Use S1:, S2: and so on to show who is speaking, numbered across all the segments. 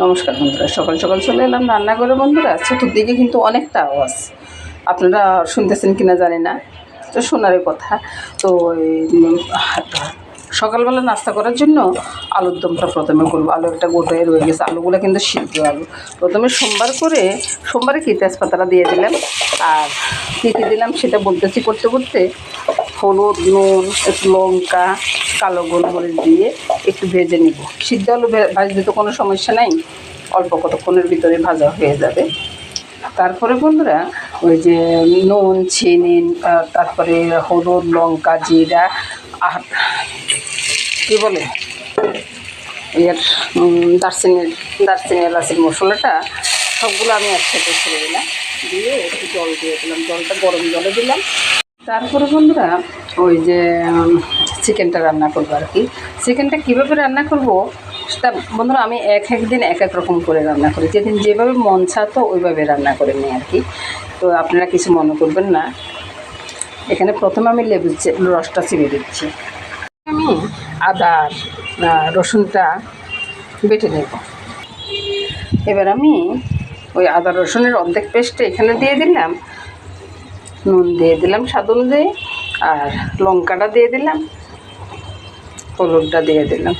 S1: নমস্কার বন্ধুরা, সকাল সকাল চলে এলাম রান্নাঘরে। বন্ধুরা, চতুর্দিকে কিন্তু অনেকটা আওয়াজ, আপনারা শুনতেছেন কিনা জানি না, তো শোনারই কথা। তো সকালবেলা নাস্তা করার জন্য আলুর দমটা প্রথমে করবো। আলু একটা গোটায় রয়ে গেছে, আলুগুলো কিন্তু সিদ্ধ আলু। প্রথমে সোমবারে কি তেজপাতাটা দিয়ে দিলাম, আর কী কী দিলাম সেটা বলতেছি করতে করতে। হলুদ, নুন, একটু লঙ্কা, কালো গোলমরিচ দিয়ে একটু ভেজে নিব। সিদ্ধ আলু ভাজতে তো কোনো সমস্যা নাই, অল্প কতক্ষণের ভিতরে ভাজা হয়ে যাবে। তারপরে বন্ধুরা, ওই যে নুন, চিনি, তারপরে হলুদ, লঙ্কা, জিরা, আর কী বলে এর দারচিনি এলাচের মশলাটা সবগুলো আমি একসাথে ছেড়ে দিলাম, দিয়ে একটু জল দিয়ে দিলাম। জলটা গরম জলে দিলাম। তারপরে বন্ধুরা, ওই যে চিকেনটা রান্না করবো আর কি। চিকেনটা কীভাবে রান্না করব সেটা বন্ধুরা আমি এক দিন এক এক রকম করে রান্না করি, যেদিন যেভাবে মন চাতো ওইভাবে রান্না করে নিই আর কি। তো আপনারা কিছু মনে করবেন না। এখানে প্রথমে আমি লেবুর রসটা চিবিয়ে দিচ্ছি। আমি আদা রসুনটা বেটে নেব। এবার আমি ওই আদা রসুনের অর্ধেক পেস্টটা এখানে দিয়ে দিলাম, নুন দিয়ে দিলাম স্বাদ অনুযায়ী, আর লঙ্কাটা দিয়ে দিলাম, হলুদটা দিয়ে দিলাম।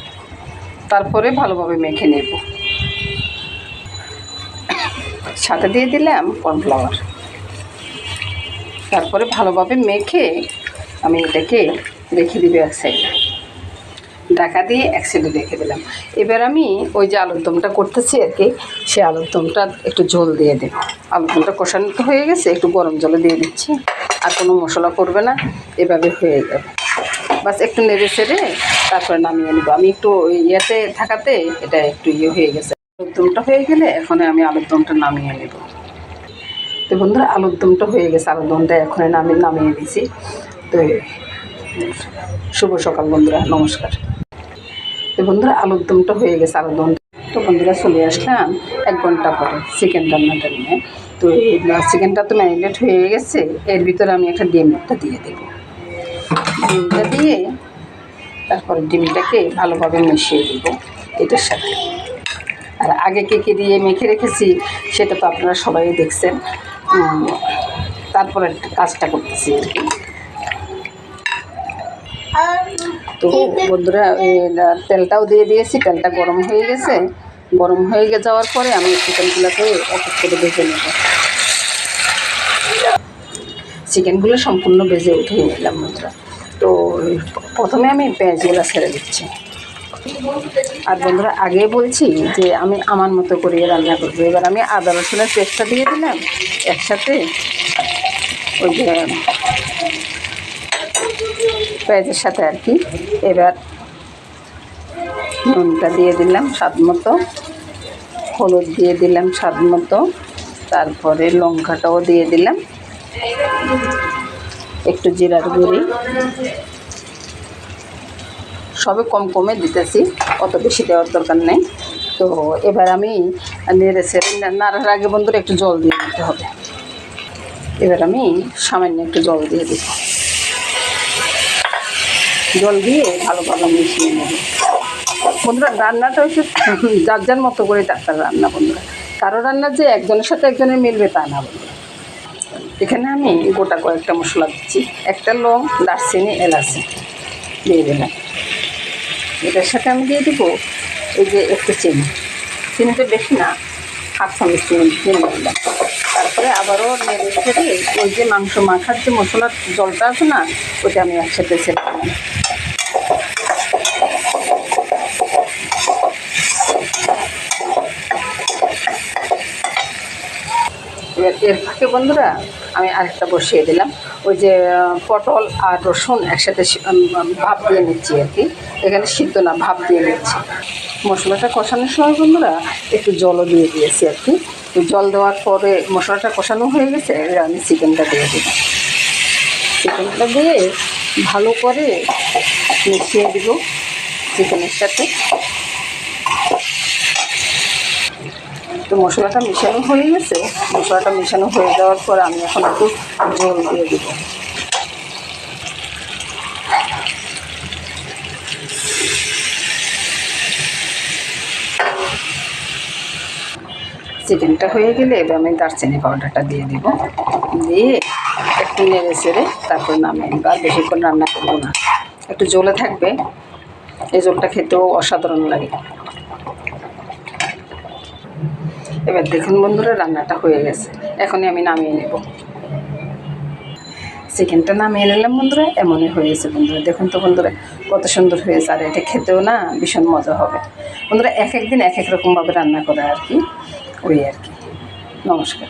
S1: তারপরে ভালোভাবে মেখে নেব। সাথে দিয়ে দিলাম কর্নফ্লাওয়ার। তারপরে ভালোভাবে মেখে আমি এটাকে রেখে দিব এক সাইডে, ঢাকা দিয়ে এক সাইডে রেখে দিলাম। এবার আমি ওই যে আলুর দমটা করতেছি আর কি, সে আলুর দমটা একটু ঝোল দিয়ে দেব। আলুর দমটা কষানো তো হয়ে গেছে, একটু গরম জলে দিয়ে দিচ্ছি। আর কোনো মশলা করবে না, এভাবে হয়ে যাবে। বাস একটু নেড়ে ছেড়ে তারপরে নামিয়ে নেব। আমি একটু ইয়েতে থাকাতে এটা একটু হয়ে গেছে। আলুর দমটা হয়ে গেলে এখন আমি আলুর দমটা নামিয়ে নেব। তো বন্ধুরা, আলুর দমটা হয়ে গেছে, আলুর দমটা এখন নামিয়ে দিয়েছি। তো শুভ সকাল বন্ধুরা, নমস্কার। তো বন্ধুরা, আলুর দমটা হয়ে গেছে, আলুর দমটা। তো বন্ধুরা, চলে আসলাম 1 ঘন্টা পরে চিকেন রান্নাটা নিয়ে। তো এই চিকেনটা তো ম্যারিনেট হয়ে গেছে, এর ভিতরে আমি একটা ডিমটা দিয়ে দেবো। ডিমটা দিয়ে তারপরে ডিমটাকে ভালোভাবে মিশিয়ে দেব এটার সাথে। আর আগে কে দিয়ে মেখে রেখেছি সেটা তো আপনারা সবাই দেখছেন। তারপরে কাজটা করতেছি আর কি। তো বন্ধুরা, তেলটাও দিয়ে দিয়েছি, তেলটা গরম হয়ে গেছে। গরম হয়ে যাওয়ার পরে আমি চিকেনগুলোকে এক এক করে ভেজে নেব। চিকেনগুলো সম্পূর্ণ ভেজে উঠিয়ে নিলাম বন্ধুরা। তো প্রথমে আমি পেঁয়াজগুলো ছেড়ে দিচ্ছি। আর বন্ধুরা, আগে বলছি যে আমি আমার মতো করে রান্না করবো। এবার আমি আদা রসুনের পেস্টটা দিয়ে দিলাম একসাথে, ওই যে পেঁয়াজের সাথে আর কি। এবার নুনটা দিয়ে দিলাম স্বাদ মতো, হলুদ দিয়ে দিলাম স্বাদ মতো, তারপরে লঙ্কাটাও দিয়ে দিলাম, একটু জিরার গুঁড়ি, সবে কম কমে দিতেছি, অত বেশি দেওয়ার দরকার নেই। তো এবার আমি নাড়ার আগে বন্ধুরা একটু জল দিয়ে দিতে হবে। এবার আমি সামান্য একটু জল দিয়ে দিব। জল দিয়ে ভালোভাবে মিশিয়ে নেব বন্ধুরা। রান্নাটা হচ্ছে যার যার মতো করে তার রান্না বন্ধুরা। কারো রান্না যে একজনের সাথে একজনের মিলবে তা না বন্ধুরা। এখানে আমি গোটা কয়েকটা মশলা দিচ্ছি। একটা লং, দারচিনি, এলাচি দিয়ে দিলাম। এটার সাথে আমি দিয়ে দেবো এই যে একটু চিনিটা বেশি না, 1/2 চামচ চিনি দিয়ে দিলাম। তারপরে আবারও নেড়ে ছেড়ে ওই যে মাংস মাখার যে মশলার জলটা আছে না, ওটা আমি একসাথে ছেড়ে দিলাম। এর ফাঁকে বন্ধুরা আমি আরেকটা বসিয়ে দিলাম। ওই যে পটল আর রসুন একসাথে ভাপ দিয়ে নিচ্ছি আর কি। এখানে সিদ্ধ না, ভাপ দিয়ে নিচ্ছি। মশলাটা কষানোর সময় বন্ধুরা একটু জলও দিয়ে দিয়েছি আর কি। তো জল দেওয়ার পরে মশলাটা কষানো হয়ে গেছে, এবার আমি চিকেনটা দিয়ে দিলাম। চিকেনটা দিয়ে ভালো করে মিশিয়ে দিব চিকেনের সাথে। তো মশলাটা মেশানো হয়ে গেছে। মশলাটা মেশানো হয়ে যাওয়ার পর আমি এখন একটু জল দিয়ে দিব। চিকেনটা হয়ে গেলে এবার আমি দারচিনি পাউডারটা দিয়ে দিব, দিয়ে একটু নেড়ে চেড়ে তারপর নামিয়ে নিব। আর বেশিক্ষণ রান্না করবো না, একটু জ্বলে থাকবে, এই ঝোলটা খেতেও অসাধারণ লাগে। এবার দেখুন বন্ধুরা, রান্নাটা হয়ে গেছে, এখনই আমি নামিয়ে নেব। চিকেনটা নামিয়ে নিলাম বন্ধুরা, এমনই হয়েছে বন্ধুরা। দেখুন তো বন্ধুরা কত সুন্দর হয়েছে, আর এটা খেতেও না ভীষণ মজা হবে বন্ধুরা। এক এক দিন এক এক রকমভাবে রান্না করে আর কি, ওই আর কি। নমস্কার।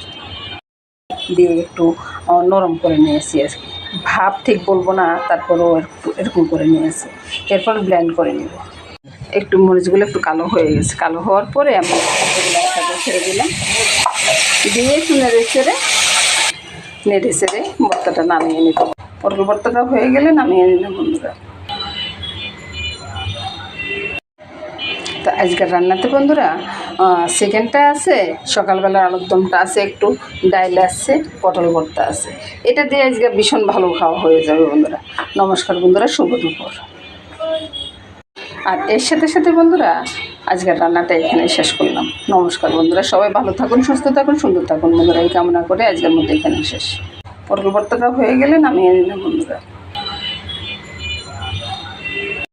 S1: দিয়ে একটু নরম করে নিয়েছি আর কি, ভাব ঠিক বলবো না, তারপরেও একটু এরকম করে নিয়েছি। এরপর ব্লেন্ড করে নেব। একটু মরিচগুলো একটু কালো হয়ে গেছে, কালো হওয়ার পরে আমি এগুলো একসাথে ছেড়ে দিলাম, দিয়ে একটু নেড়ে চেড়ে ভর্তাটা নামিয়ে নিতে। পটল ভর্তাটা হয়ে গেলে নামিয়ে নিলাম বন্ধুরা। তো আজকের রান্নাতে বন্ধুরা চিকেনটা আছে, সকালবেলার আলুর দমটা আছে, একটু ডাইল আছে, পটল ভর্তা আছে। এটা দিয়ে আজকে ভীষণ ভালো খাওয়া হয়ে যাবে বন্ধুরা। নমস্কার বন্ধুরা, শুভ দুপুর। আর এর সাথে সাথে বন্ধুরা আজকের রান্নাটা এখানে শেষ করলাম। নমস্কার বন্ধুরা, সবাই ভালো থাকুন, সুস্থ থাকুন, সুন্দর থাকুন বন্ধুরা, এই কামনা করে আজকের মধ্যে এখানে শেষ। পটল ভর্তাটা হয়ে গেলে নামিয়ে নিলাম বন্ধুরা।